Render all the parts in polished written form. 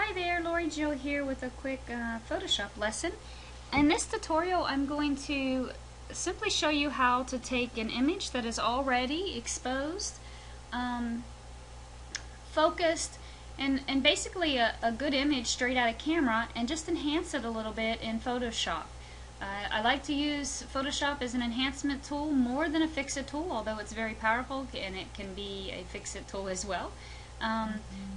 Hi there, Lori Jo here with a quick Photoshop lesson. In this tutorial I'm going to simply show you how to take an image that is already exposed, focused, and basically a good image straight out of camera, and just enhance it a little bit in Photoshop. I like to use Photoshop as an enhancement tool more than a fix-it tool, although it's very powerful and it can be a fix-it tool as well.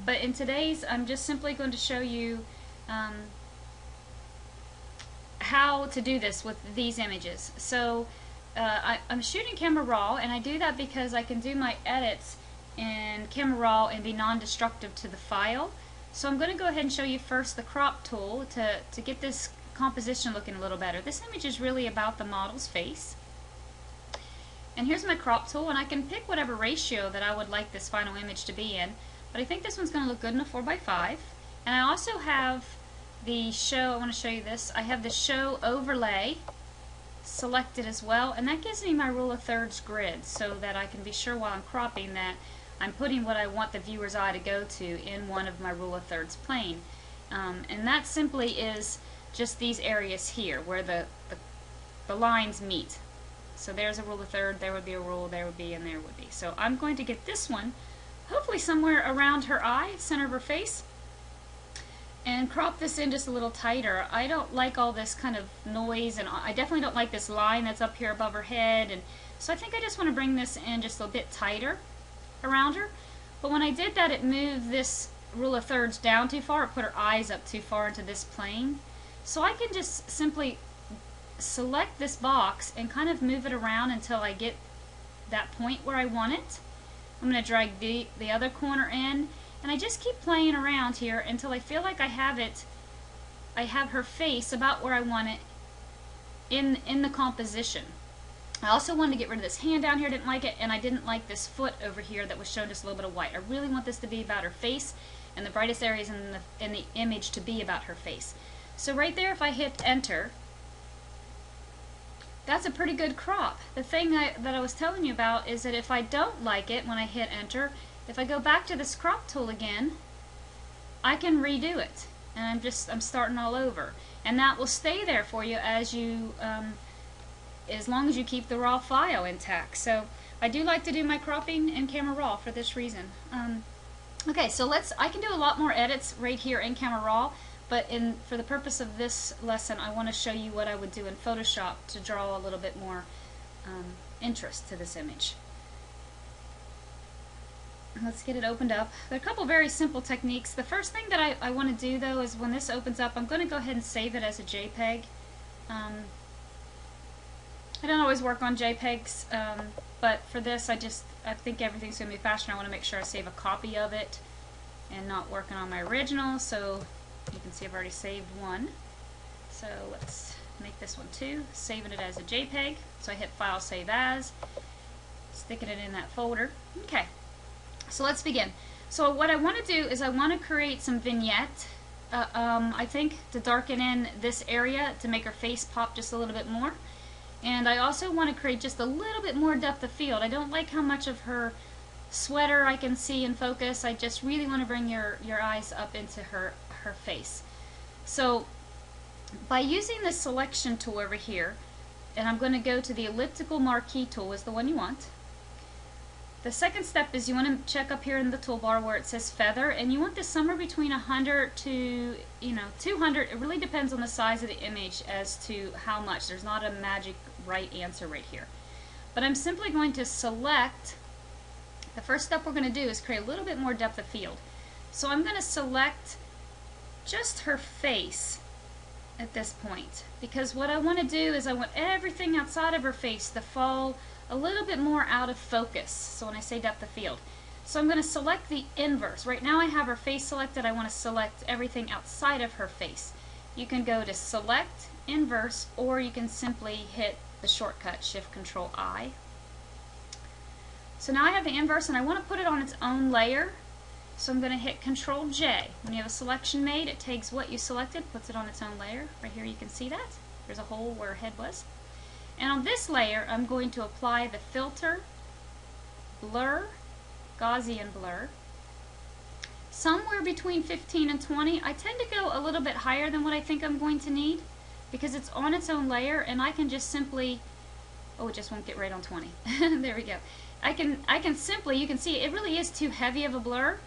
But in today's, I'm just simply going to show you how to do this with these images. So I'm shooting Camera Raw, and I do that because I can do my edits in Camera Raw and be non-destructive to the file. So I'm going to go ahead and show you first the crop tool to get this composition looking a little better. This image is really about the model's face. And here's my crop tool, and I can pick whatever ratio that I would like this final image to be in. But I think this one's going to look good in a 4x5. And I also have the show, I want to show you this, I have the show overlay selected as well, and that gives me my rule of thirds grid so that I can be sure while I'm cropping that I'm putting what I want the viewer's eye to go to in one of my rule of thirds plane. And that simply is just these areas here where the lines meet. So there's a rule of third, there would be a rule, there would be, and there would be. So I'm going to get this one hopefully somewhere around her eye, center of her face, and crop this in just a little tighter. I don't like all this kind of noise, and I definitely don't like this line that's up here above her head, and so I think I just want to bring this in just a bit tighter around her. But when I did that, it moved this rule of thirds down too far. It put her eyes up too far into this plane. So I can just simply select this box and kind of move it around until I get that point where I want it. I'm going to drag the other corner in, and I just keep playing around here until I feel like I have her face about where I want it in the composition. I also wanted to get rid of this hand down here, didn't like it, and I didn't like this foot over here that was showing just a little bit of white. I really want this to be about her face, and the brightest areas in the image to be about her face. So right there, if I hit enter, that's a pretty good crop. The thing that I was telling you about is that if I don't like it when I hit enter, if I go back to this crop tool again, I can redo it, and I'm starting all over, and that will stay there for you as long as you keep the raw file intact. So I do like to do my cropping in Camera Raw for this reason. Okay, so I can do a lot more edits right here in Camera Raw. But for the purpose of this lesson, I want to show you what I would do in Photoshop to draw a little bit more interest to this image. Let's get it opened up. There are a couple very simple techniques. The first thing that I want to do, though, is when this opens up, I'm going to go ahead and save it as a JPEG. I don't always work on JPEGs, but for this, I think everything's going to be faster. I want to make sure I save a copy of it and not working on my original. So you can see I've already saved one. So let's make this one too, saving it as a JPEG. So I hit File, Save As, sticking it in that folder. Okay, so let's begin. So what I want to do is I want to create some vignette, I think, to darken in this area to make her face pop just a little bit more. And I also want to create just a little bit more depth of field. I don't like how much of her sweater I can see in focus. I just really want to bring your eyes up into her face. So by using this selection tool over here, and I'm going to go to the elliptical marquee tool, is the one you want. The second step is you want to check up here in the toolbar where it says feather, and you want this somewhere between 100 to 200. It really depends on the size of the image as to how much. There's not a magic right answer right here. But I'm simply going to select. The first step we're going to do is create a little bit more depth of field. So I'm going to select just her face at this point, because what I want to do is I want everything outside of her face to fall a little bit more out of focus. So when I say depth of field, so I'm going to select the inverse. Right now I have her face selected. I want to select everything outside of her face. You can go to select inverse, or you can simply hit the shortcut Shift-Control-I. So now I have the inverse, and I want to put it on its own layer. So I'm going to hit Control-J. When you have a selection made, it takes what you selected, puts it on its own layer. Right here you can see that. There's a hole where her head was. And on this layer, I'm going to apply the filter, blur, Gaussian blur, somewhere between 15 and 20. I tend to go a little bit higher than what I think I'm going to need because it's on its own layer, and I can just simply, oh, it just won't get right on 20. There we go. I can simply, you can see it really is too heavy of a blur,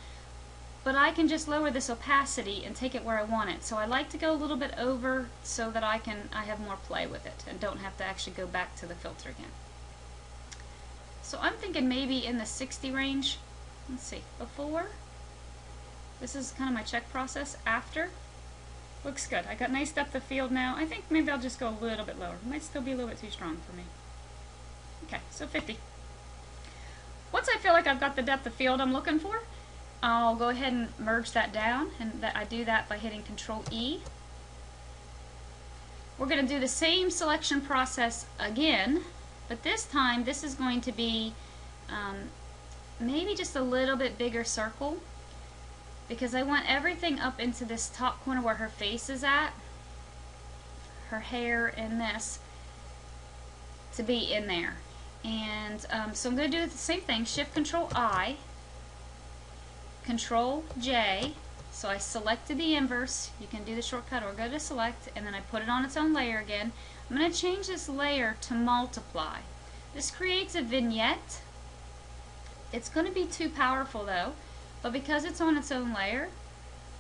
but I can just lower this opacity and take it where I want it. So I like to go a little bit over so that I have more play with it and don't have to actually go back to the filter again. So I'm thinking maybe in the 60 range. Let's see, before. This is kind of my check process. After. Looks good. I got nice depth of field now. I think maybe I'll just go a little bit lower. It might still be a little bit too strong for me. Okay, so 50. Once I feel like I've got the depth of field I'm looking for, I'll go ahead and merge that down, and I do that by hitting Control E. We're going to do the same selection process again, but this time this is going to be maybe just a little bit bigger circle, because I want everything up into this top corner where her face is at, her hair and this, to be in there. And so I'm going to do the same thing, Shift Control I, Control J, so I selected the inverse. You can do the shortcut or go to select, and then I put it on its own layer again. I'm going to change this layer to multiply. This creates a vignette. It's going to be too powerful though, but because it's on its own layer,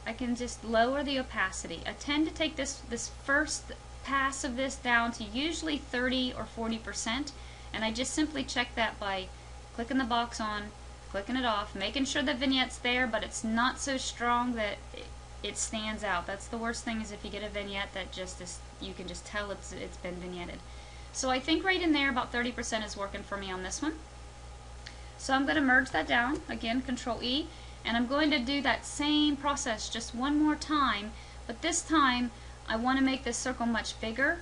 I can just lower the opacity. I tend to take this first pass of this down to usually 30 or 40%, and I just simply check that by clicking the box on, clicking it off, making sure the vignette's there, but it's not so strong that it stands out. That's the worst thing, is if you get a vignette that just is, you can just tell it's been vignetted. So I think right in there about 30% is working for me on this one. So I'm going to merge that down, again Control E, and I'm going to do that same process just one more time, but this time I want to make this circle much bigger.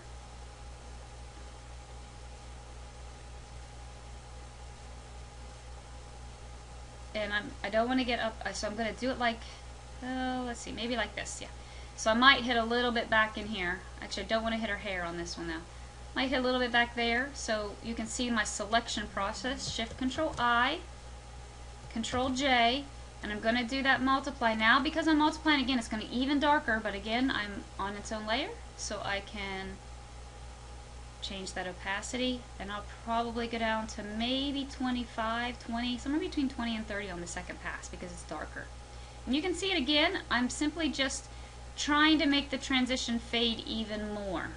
And I don't want to get up, so I'm going to do it like, let's see, maybe like this, yeah. So I might hit a little bit back in here. Actually, I don't want to hit her hair on this one though. Might hit a little bit back there, so you can see my selection process. Shift Control I, Control J, and I'm going to do that multiply. Now because I'm multiplying again, it's going to be even darker, but again I'm on its own layer, so I can change that opacity, and I'll probably go down to maybe 25, 20, somewhere between 20 and 30 on the second pass because it's darker. And you can see it again, I'm simply just trying to make the transition fade even more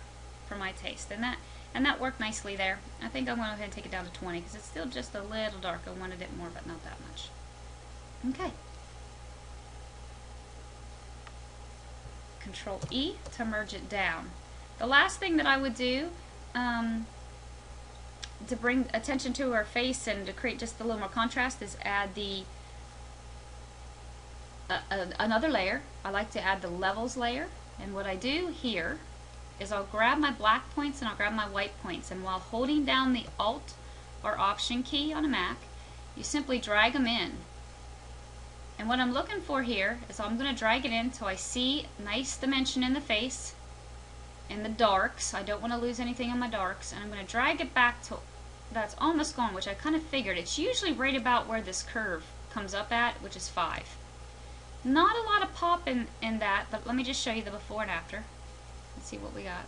for my taste, and that worked nicely there. I think I'm going to go ahead and take it down to 20 because it's still just a little dark. I wanted it more, but not that much. Okay. Control E to merge it down. The last thing that I would do to bring attention to her face and to create just a little more contrast is add the another layer. I like to add the levels layer, and what I do here is I'll grab my black points and I'll grab my white points, and while holding down the Alt or Option key on a Mac, you simply drag them in. And what I'm looking for here is I'm going to drag it in until I see nice dimension in the face and the darks. I don't want to lose anything in my darks, and I'm going to drag it back to that's almost gone, which I kind of figured. It's usually right about where this curve comes up at, which is 5. Not a lot of pop in that, but let me just show you the before and after. Let's see what we got.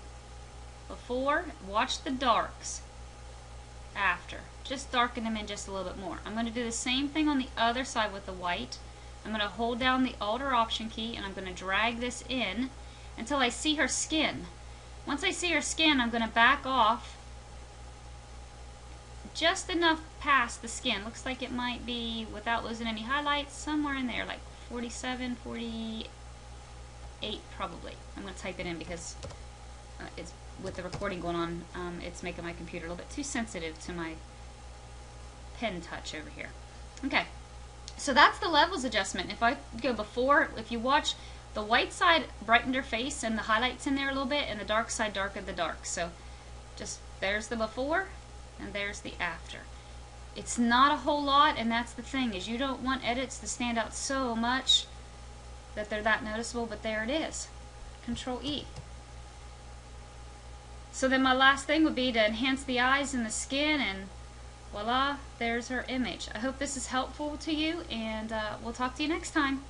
Before, watch the darks. After, just darken them in just a little bit more. I'm going to do the same thing on the other side with the white. I'm going to hold down the Alt or Option key, and I'm going to drag this in until I see her skin. Once I see her skin, I'm going to back off just enough past the skin. Looks like it might be, without losing any highlights, somewhere in there, like 47, 48 probably. I'm going to type it in because it's with the recording going on, it's making my computer a little bit too sensitive to my pen touch over here. Okay, so that's the levels adjustment. If I go before, if you watch, the white side brightened her face and the highlights in there a little bit, and the dark side darkened the dark. So just, there's the before and there's the after. It's not a whole lot, and that's the thing, is you don't want edits to stand out so much that they're that noticeable, but there it is. Control E. So then my last thing would be to enhance the eyes and the skin, and voila, there's her image. I hope this is helpful to you, and we'll talk to you next time.